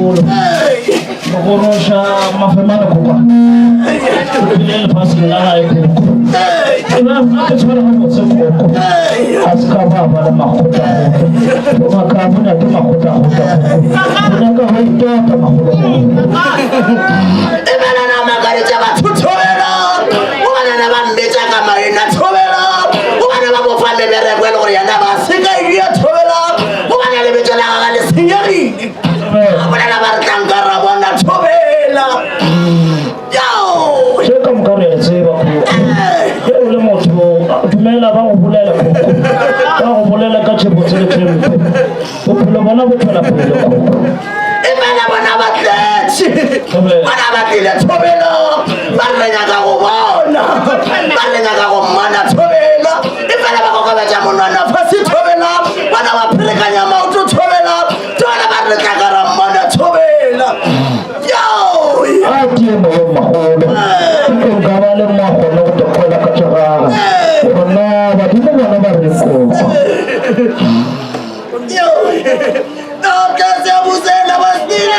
maholo. Makorosha mafemana kuka. Ile pasi la iko. Ina mtachora hapo soko. Askaba bala makuta. Makabuna tu makuta. Unaka hoito maholo. Ebana na magari chaba tutobela. Ubana na bambecha kama ina tobela. Ubana babofane bere kwelo kurianda basika iyo tobela. Ubana lebecha la ngale sinyari. Ubana na barkangara bwana tobela. Yo. Cheka mkare zeba ku. Ule moto tumela ba ubulela ku. Ba ubulela kache botsele tempo. Ubulo bana bothola pelo ku. Ebana bana batlethi. Bana batile tobela. Bana ka go bona. Bana ka go mana tobela. Ebana ba go ka ba jamonana fasi tobela. Bana ba prekanya mauto tobela. Tona ba re ka gara mana tobela. Yo. Ati mo maholo. Ko gawale maholo to kola kachaga. Ona ba dimo bana ba re ko. Yo. No, que se abuse la bastilla.